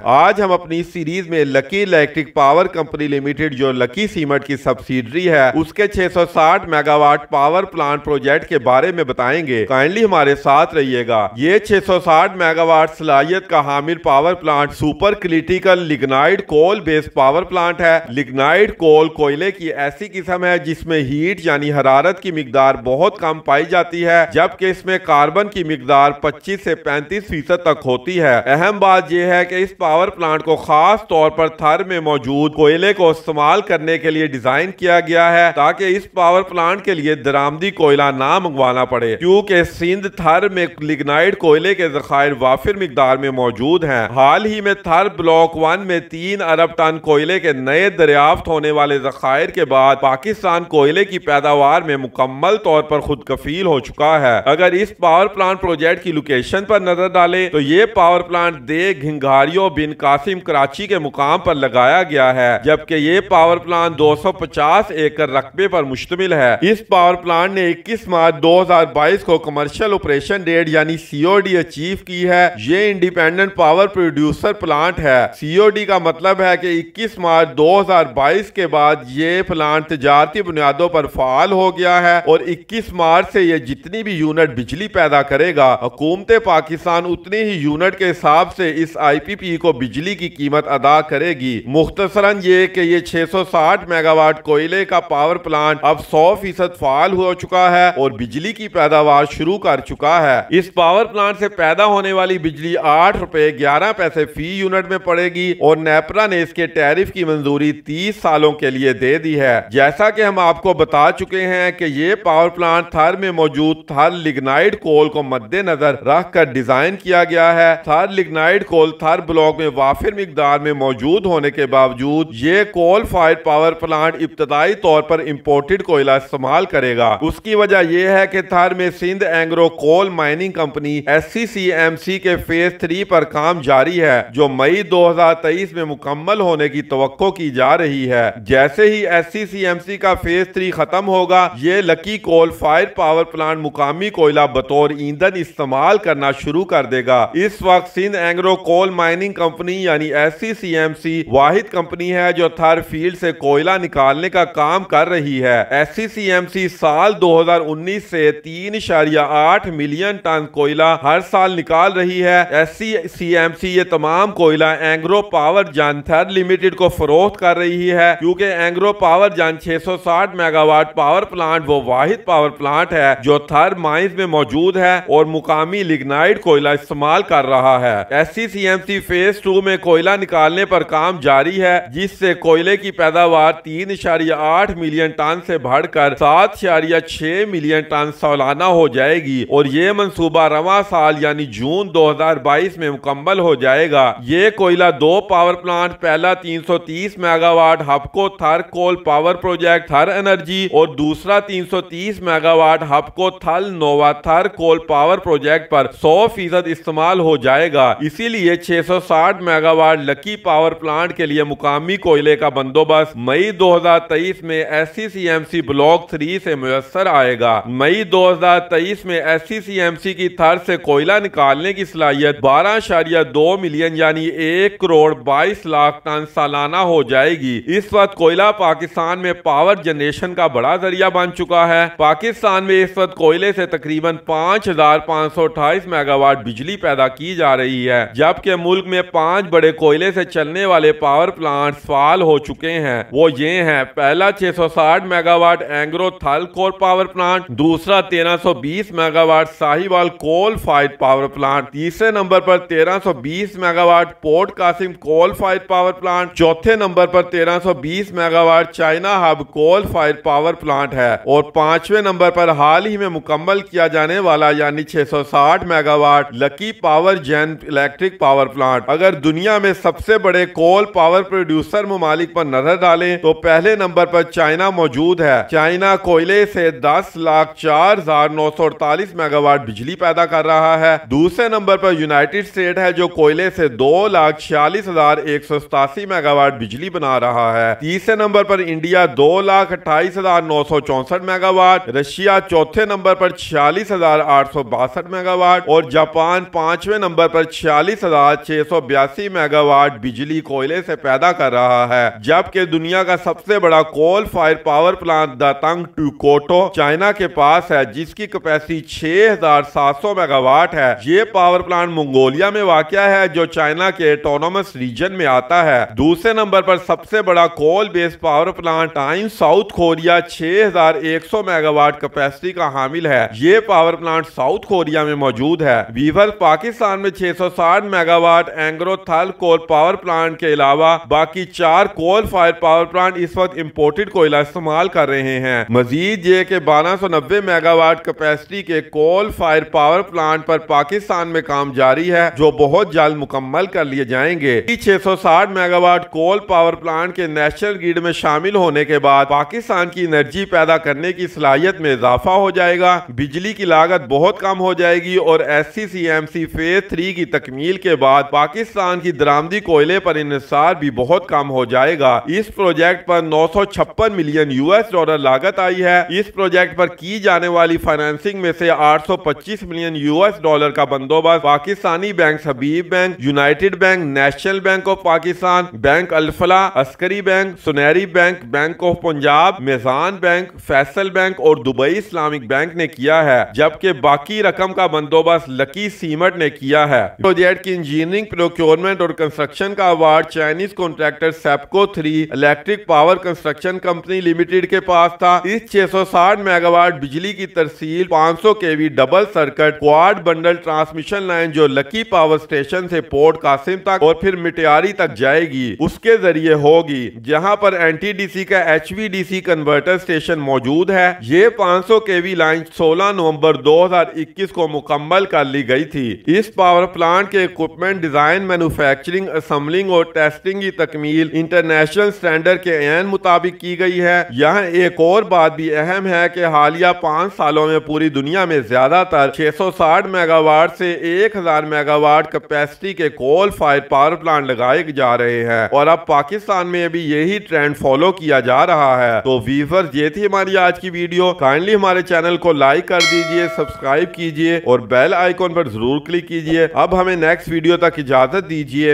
आज हम अपनी सीरीज में lucky electric power company limited जो लकी सीमेंट की सब्सिडरी है उसके 660 मेगावाट पावर प्लांट प्रोजेक्ट के बारे में बताएंगे। काइंडली हमारे साथ रहिएगा। ये 660 मेगावाट सलाहियत का हामिल power plant super critical lignite coal based power plant है। लिग्नाइट कोल कोयले की ऐसी किस्म है जिसमें हीट यानी हरारत की मिकदार बहुत कम पाई जाती है, जबकि इसमें कार्बन की मिकदार 25 से 35% तक होती है। अहम बात यह है कि इस पावर प्लांट को खास तौर पर थर में मौजूद कोयले को इस्तेमाल करने के लिए डिजाइन किया गया है ताकि इस पावर प्लांट के लिए दरामदी कोयला ना मंगवाना पड़े, क्योंकि सिंध थर में लिग्नाइट कोयले के जखायर वाफिर मिकदार में मौजूद हैं। हाल ही में थर ब्लॉक 1 में 3 अरब टन कोयले के नए दरियाफ्त होने वाले जखायर के बाद पाकिस्तान कोयले की पैदावार में मुकम्मल तौर पर खुद कफील हो चुका है। अगर इस पावर प्लांट प्रोजेक्ट की लोकेशन पर नजर डालें तो ये पावर प्लांट दे घिंगारियो बिन कासिम कराची के मुकाम पर लगाया गया है, जबकि ये पावर प्लांट 250 एकड़ रकबे पर मुश्तमिल है। इस पावर प्लांट ने 21 मार्च 2022 को कमर्शियल ऑपरेशन डेट यानी सीओडी अचीव की है। ये इंडिपेंडेंट पावर प्रोड्यूसर प्लांट है। सीओडी का मतलब है कि 21 मार्च 2022 के बाद ये प्लांट तिजारती बुनियादों पर फाल हो गया है और 21 मार्च से ये जितनी भी यूनिट बिजली पैदा करेगा हुकूमत पाकिस्तान उतनी ही यूनिट के हिसाब से इस आईपीपी को बिजली की कीमत अदा करेगी। मुख्तसरन ये कि ये 660 मेगावाट कोयले का पावर प्लांट अब 100% फाल हो चुका है और बिजली की पैदावार शुरू कर चुका है। इस पावर प्लांट से पैदा होने वाली बिजली 8 रुपए 11 पैसे फी यूनिट में पड़ेगी और नेपरा ने इसके टैरिफ की मंजूरी 30 सालों के लिए दे दी है। जैसा कि हम आपको बता चुके हैं कि ये पावर प्लांट थर में मौजूद थर लिग्नाइट कोल को मद्देनजर रखकर डिजाइन किया गया है। थर लिग्नाइट कोल थर ब्लॉक में वाफिर मिकदार में मौजूद होने के बावजूद ये कोल फायर पावर प्लांट इब्तदाई तौर पर इंपोर्टेड कोयला इस्तेमाल करेगा। उसकी वजह यह है कि थर में Sindh Engro coal mining company SCCMC के फेज 3 पर काम जारी है, जो मई 2023 में मुकम्मल होने की तवक्को की जा रही है। जैसे ही SCCMC का फेज 3 खत्म होगा, ये Lucky coal fire power plant मुकामी कोयला बतौर ईंधन इस्तेमाल करना शुरू कर देगा। इस वक्त Sindh Engro coal mining company यानी SCCMC वाहिद कंपनी है जो थर फील्ड से कोयला निकालने का काम कर रही है। SCCMC साल 2019 से 3.8 मिलियन टन कोयला हर साल निकाल रही है। SCCMC ये तमाम कोयला एंग्रो पावर जन थर लिमिटेड को फरोख्त कर रही है, क्योंकि एंग्रो पावर जन 660 मेगावाट पावर प्लांट वो वाहिद पावर प्लांट है जो थर माइंस में मौजूद है और मुकामी लिग्नाइट कोयला इस्तेमाल कर रहा है। SCCMC फेज 2 में कोयला निकालने पर काम जारी है, जिससे कोयले की पैदावार 3.8 मिलियन टन से बढ़कर 7.6 मिलियन टन सालाना हो जाएगी और ये मंसूबा रवां साल यानी जून 2022 में मुकम्मल हो जाएगा। ये कोयला 2 पावर प्लांट, पहला 330 मेगावाट हपको थर कोल पावर प्रोजेक्ट थर एनर्जी और दूसरा 330 मेगावाट हपको थल नोवा थर कोल पावर प्रोजेक्ट पर 100% इस्तेमाल हो जाएगा। इसीलिए 660 मेगावाट लकी पावर प्लांट के लिए मुकामी कोयले का बंदोबस्त मई 2023 में SCCMC ब्लॉक 3 से मुयस्सर आएगा। मई 2023 में SCCMC की थर से कोयला निकालने की सलाहियत 12.2 मिलियन यानी 1 करोड़ 22 लाख टन सालाना हो जाएगी। इस वक्त कोयला पाकिस्तान में पावर जनरेशन का बड़ा जरिया बन चुका है। पाकिस्तान में इस वक्त कोयले से तकरीबन 5,528 मेगावाट बिजली पैदा की जा रही है, जबकि मुल्क में 5 बड़े कोयले से चलने वाले पावर प्लांट फाल हो चुके हैं। वो ये हैं, पहला 660 मेगावाट एंग्रो थल कोल पावर प्लांट, दूसरा 1320 megawatt Sahiwal coal fire power plant, तीसरे नंबर पर 1320 megawatt Port Qasim coal fire power plant, चौथे नंबर पर 1320 megawatt China Hub coal fire power plant है और 5वें नंबर पर हाल ही में मुकम्मल किया जाने वाला यानी 660 megawatt Lucky power gen electric power plant. अगर दुनिया में सबसे बड़े कोल पावर प्रोड्यूसर ममालिक पर नजर डालें तो पहले नंबर पर चाइना मौजूद है। चाइना कोयले से 10,04,948 मेगावाट बिजली पैदा कर रहा है। दूसरे नंबर पर यूनाइटेड स्टेट है जो कोयले से 2,46,187 मेगावाट बिजली बना रहा है। तीसरे नंबर पर इंडिया 2,28,964 मेगावाट, रशिया चौथे नंबर पर 46,862 मेगावाट और जापान 5वें नंबर पर 46,682 682 मेगावाट बिजली कोयले से पैदा कर रहा है, जबकि दुनिया का सबसे बड़ा coal fire power plant Datang Tuoketuo China के पास है, जिसकी कैपेसिटी 6700 मेगावाट है। ये पावर प्लांट मंगोलिया में वाक़या है, जो चाइना के ऑटोनोमस रीजन में आता है। दूसरे नंबर पर सबसे बड़ा coal based power plant time South Korea 6100 megawatt capacity का हामिल है। ये पावर प्लांट साउथ कोरिया में मौजूद है। वीवर पाकिस्तान में 660 मेगावाट एंग्रोथल कोल पावर प्लांट के अलावा बाकी 4 कोल फायर पावर प्लांट इस वक्त इंपोर्टेड कोयला इस्तेमाल कर रहे हैं। मजीद ये के 1290 मेगावाट कैपेसिटी के कोल फायर पावर प्लांट पर पाकिस्तान में काम जारी है, जो बहुत जल्द मुकम्मल कर लिए जाएंगे। 660 मेगावाट कोल पावर प्लांट के नेशनल ग्रिड में शामिल होने के बाद पाकिस्तान की एनर्जी पैदा करने की सलाहियत में इजाफा हो जाएगा, बिजली की लागत बहुत कम हो जाएगी और SCCMC फेज 3 की तकमील के बाद पाकिस्तान की दरामदी कोयले पर इन्हिसार भी बहुत कम हो जाएगा। इस प्रोजेक्ट पर 956 मिलियन US लागत आई है। इस प्रोजेक्ट पर की जाने वाली फाइनेंसिंग में से 825 मिलियन US का बंदोबस्त Pakistani bank Habib bank, united bank, national bank of Pakistan, bank Alfalah, Askari bank, Soneri bank, bank of Punjab, Meezan bank, Faysal bank और दुबई इस्लामिक बैंक ने किया है, जबकि बाकी रकम का बंदोबस्त लकी सीमेंट ने किया है। प्रोजेक्ट की इंजीनियरिंग, प्रोक्योरमेंट और कंस्ट्रक्शन का award Chinese contractor SEPCO 3 electric power construction company limited के पास था। इस 660 मेगावाट बिजली की तरसील 500 kV double circuit quad bundle transmission line जो लकी पावर स्टेशन से पोर्ट कासिम तक और फिर मिटियारी तक जाएगी, उसके जरिए होगी, जहां पर NTDC का HVDC कन्वर्टर स्टेशन मौजूद है। ये 500 kV लाइन 16 नवंबर 2021 को मुकम्मल कर ली गई थी। इस पावर प्लांट के इक्विपमेंट डिजाइन, मैन्युफैक्चरिंग, असेंबलिंग और टेस्टिंग की तकमील इंटरनेशनल स्टैंडर्ड के ऐन मुताबिक की गई है। यहाँ एक और बात भी अहम है कि हालिया 5 सालों में पूरी दुनिया में ज्यादातर 660 मेगावाट से 1000 मेगावाट कैपेसिटी के कोल फायर पावर प्लांट लगाए जा रहे हैं और अब पाकिस्तान में भी यही ट्रेंड फॉलो किया जा रहा है। तो व्यूअर्स, ये थी हमारी आज की वीडियो। काइंडली हमारे चैनल को लाइक कर दीजिए, सब्सक्राइब कीजिए और बेल आइकॉन पर जरूर क्लिक कीजिए। अब हमें नेक्स्ट वीडियो तक इजाजत दीजिए।